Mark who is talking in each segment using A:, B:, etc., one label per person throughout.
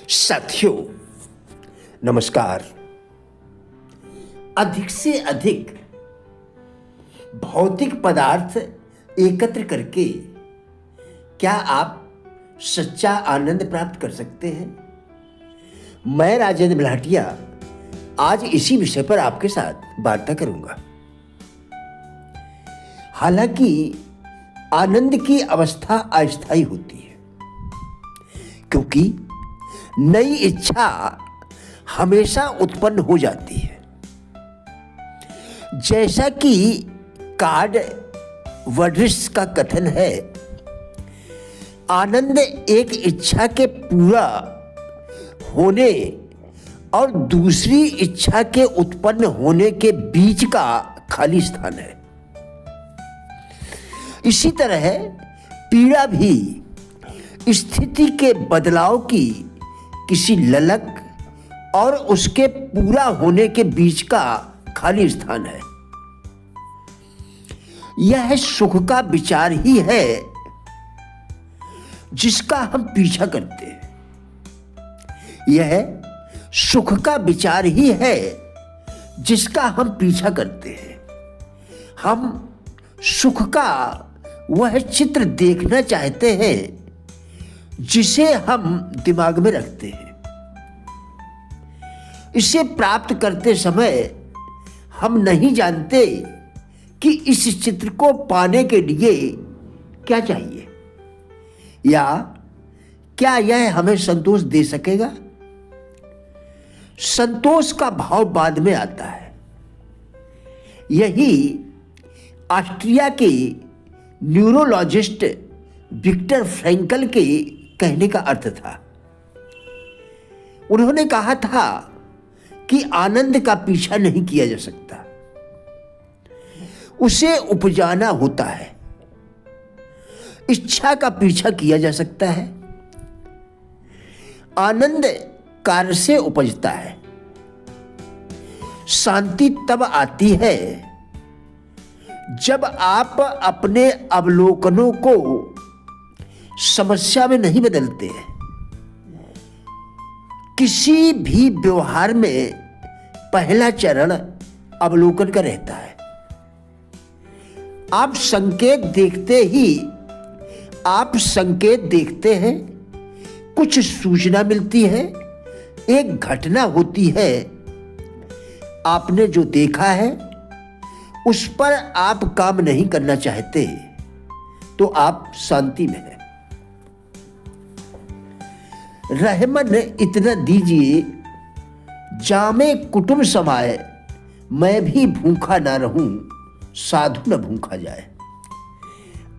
A: साथियों नमस्कार। अधिक से अधिक भौतिक पदार्थ एकत्र करके क्या आप सच्चा आनंद प्राप्त कर सकते हैं? मैं राजेंद्र बिलाहटिया आज इसी विषय पर आपके साथ वार्ता करूंगा। हालांकि आनंद की अवस्था अस्थायी होती है, क्योंकि नई इच्छा हमेशा उत्पन्न हो जाती है। जैसा कि कार्ड वर्ड्रिस का कथन है, आनंद एक इच्छा के पूरा होने और दूसरी इच्छा के उत्पन्न होने के बीच का खाली स्थान है। इसी तरह पीड़ा भी स्थिति के बदलाव की किसी ललक और उसके पूरा होने के बीच का खाली स्थान है। यह सुख का विचार ही है जिसका हम पीछा करते हैं। यह सुख का विचार ही है जिसका हम पीछा करते हैं। हम सुख का वह चित्र देखना चाहते हैं जिसे हम दिमाग में रखते हैं। इसे प्राप्त करते समय हम नहीं जानते कि इस चित्र को पाने के लिए क्या चाहिए, या क्या यह हमें संतोष दे सकेगा। संतोष का भाव बाद में आता है। यही ऑस्ट्रिया के न्यूरोलॉजिस्ट विक्टर फ्रैंकल के कहने का अर्थ था। उन्होंने कहा था कि आनंद का पीछा नहीं किया जा सकता, उसे उपजाना होता है। इच्छा का पीछा किया जा सकता है। आनंद कार्य से उपजता है। शांति तब आती है जब आप अपने अवलोकनों को समस्या में नहीं बदलते हैं। किसी भी व्यवहार में पहला चरण अवलोकन का रहता है। आप संकेत देखते हैं, कुछ सूचना मिलती है, एक घटना होती है। आपने जो देखा है उस पर आप काम नहीं करना चाहते, तो आप शांति में हैं। रहमन इतना दीजिए जामे कुटुंब समाए, मैं भी भूखा ना रहूं, साधु न भूखा जाए।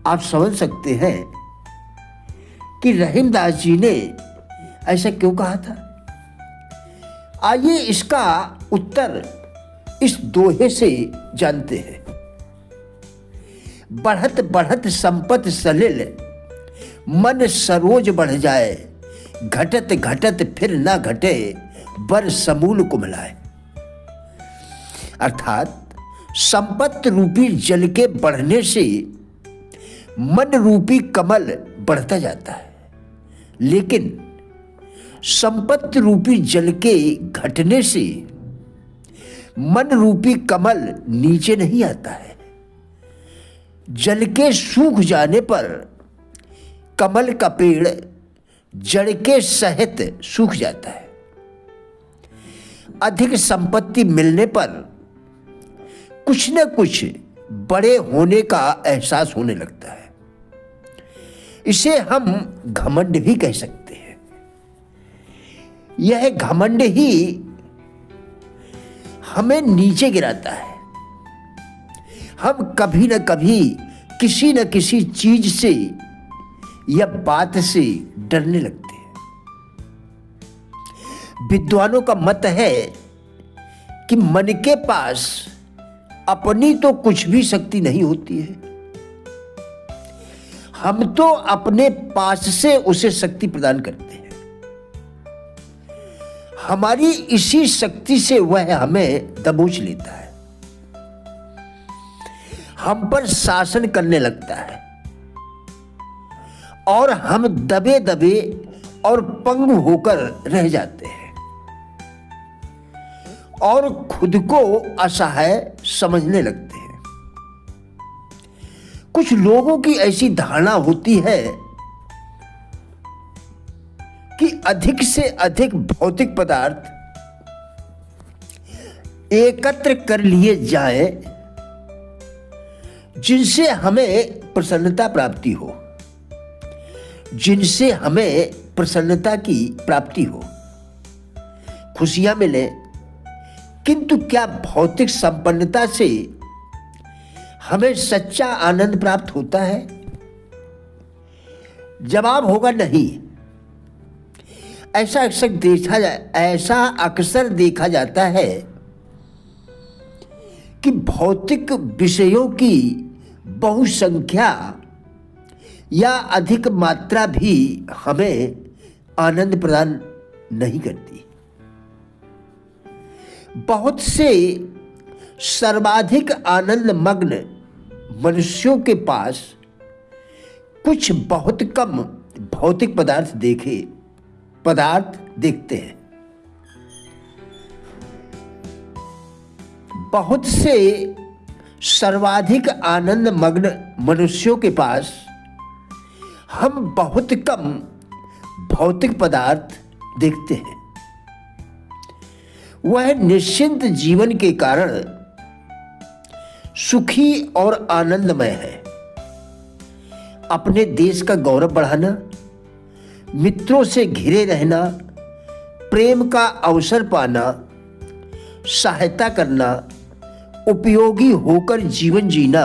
A: आप समझ सकते हैं कि रहीमदास जी ने ऐसा क्यों कहा था। आइए इसका उत्तर इस दोहे से जानते हैं। बढ़त बढ़त संपत सलिल, मन सरोज बढ़ जाए, घटत घटत फिर ना घटे, बर समूल कुमलाए। अर्थात संपत्ति रूपी जल के बढ़ने से मन रूपी कमल बढ़ता जाता है, लेकिन संपत्ति रूपी जल के घटने से मन रूपी कमल नीचे नहीं आता है। जल के सूख जाने पर कमल का पेड़ जड़ के सहित सूख जाता है। अधिक संपत्ति मिलने पर कुछ न कुछ बड़े होने का एहसास होने लगता है। इसे हम घमंड भी कह सकते हैं। यह घमंड ही हमें नीचे गिराता है। हम कभी न कभी किसी न किसी चीज से या बात से डरने लगते हैं। विद्वानों का मत है कि मन के पास अपनी तो कुछ भी शक्ति नहीं होती है। हम तो अपने पास से उसे शक्ति प्रदान करते हैं। हमारी इसी शक्ति से वह हमें दबोच लेता है, हम पर शासन करने लगता है और हम दबे दबे और पंगु होकर रह जाते हैं और खुद को असहाय समझने लगते हैं। कुछ लोगों की ऐसी धारणा होती है कि अधिक से अधिक भौतिक पदार्थ एकत्र कर लिए जाएं जिनसे हमें प्रसन्नता प्राप्ति हो, जिनसे हमें प्रसन्नता की प्राप्ति हो, खुशियां मिले। किंतु क्या भौतिक संपन्नता से हमें सच्चा आनंद प्राप्त होता है? जवाब होगा नहीं। ऐसा अक्सर देखा जाता है कि भौतिक विषयों की बहुसंख्या या अधिक मात्रा भी हमें आनंद प्रदान नहीं करती। बहुत से सर्वाधिक आनंद मग्न मनुष्यों के पास कुछ बहुत कम भौतिक पदार्थ देखते हैं। बहुत से सर्वाधिक आनंद मग्न मनुष्यों के पास हम बहुत कम भौतिक पदार्थ देखते हैं। वह निश्चिंत जीवन के कारण सुखी और आनंदमय है। अपने देश का गौरव बढ़ाना, मित्रों से घिरे रहना, प्रेम का अवसर पाना, सहायता करना, उपयोगी होकर जीवन जीना,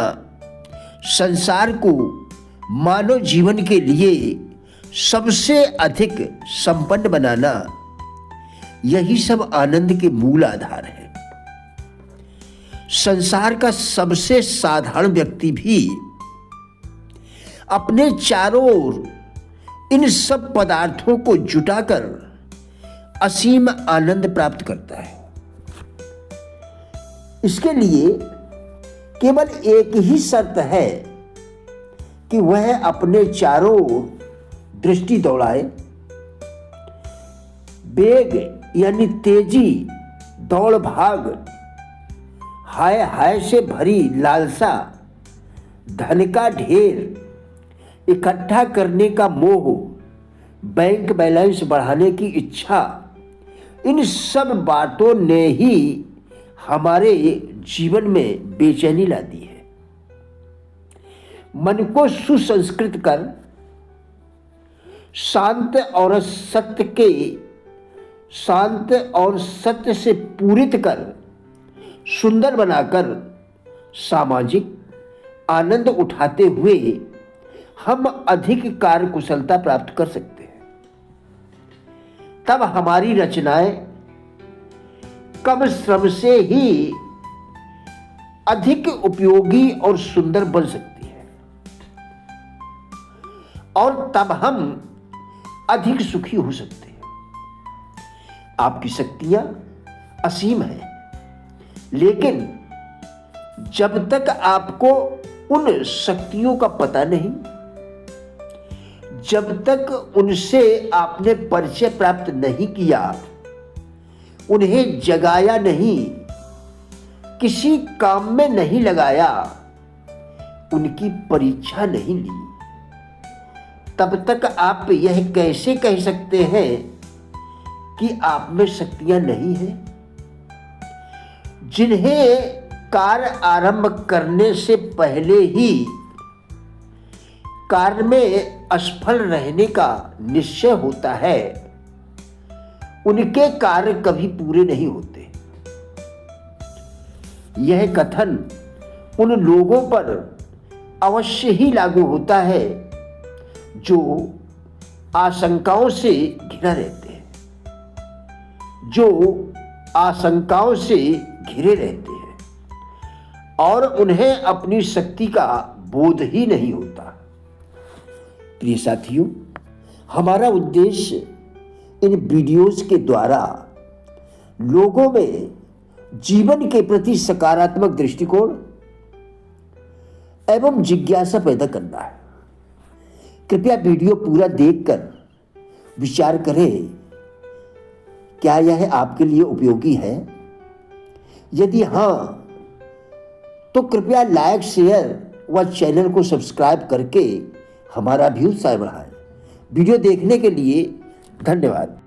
A: संसार को मानव जीवन के लिए सबसे अधिक संपन्न बनाना, यही सब आनंद के मूल आधार है। संसार का सबसे साधारण व्यक्ति भी अपने चारों ओर इन सब पदार्थों को जुटाकर असीम आनंद प्राप्त करता है। इसके लिए केवल एक ही शर्त है कि वह अपने चारों ओर दृष्टि दौड़ाए। वेग यानी तेजी, दौड़ भाग, हाय हाय से भरी लालसा, धन का ढेर इकट्ठा करने का मोह, बैंक बैलेंस बढ़ाने की इच्छा, इन सब बातों ने ही हमारे जीवन में बेचैनी ला दी है। मन को सुसंस्कृत कर, शांत और सत्य से पूरित कर, सुंदर बनाकर सामाजिक आनंद उठाते हुए हम अधिक कार्य कुशलता प्राप्त कर सकते हैं। तब हमारी रचनाएं कम श्रम से ही अधिक उपयोगी और सुंदर बन सकती है और तब हम अधिक सुखी हो सकते हैं। आपकी शक्तियां असीम हैं, लेकिन जब तक आपको उन शक्तियों का पता नहीं, जब तक उनसे आपने परिचय प्राप्त नहीं किया, उन्हें जगाया नहीं, किसी काम में नहीं लगाया, उनकी परीक्षा नहीं ली, तब तक आप यह कैसे कह सकते हैं कि आप में शक्तियां नहीं हैं? जिन्हें कार्य आरंभ करने से पहले ही कार्य में असफल रहने का निश्चय होता है, उनके कार्य कभी पूरे नहीं होते। यह कथन उन लोगों पर अवश्य ही लागू होता है जो आशंकाओं से घिरा रहते हैं, घिरे रहते हैं और उन्हें अपनी शक्ति का बोध ही नहीं होता। प्रिय साथियों, हमारा उद्देश्य इन वीडियोस के द्वारा लोगों में जीवन के प्रति सकारात्मक दृष्टिकोण एवं जिज्ञासा पैदा करना है। कृपया वीडियो पूरा देखकर विचार करें, क्या यह आपके लिए उपयोगी है? यदि हाँ, तो कृपया लाइक, शेयर व चैनल को सब्सक्राइब करके हमारा भी उत्साह बढ़ाएं। वीडियो देखने के लिए धन्यवाद।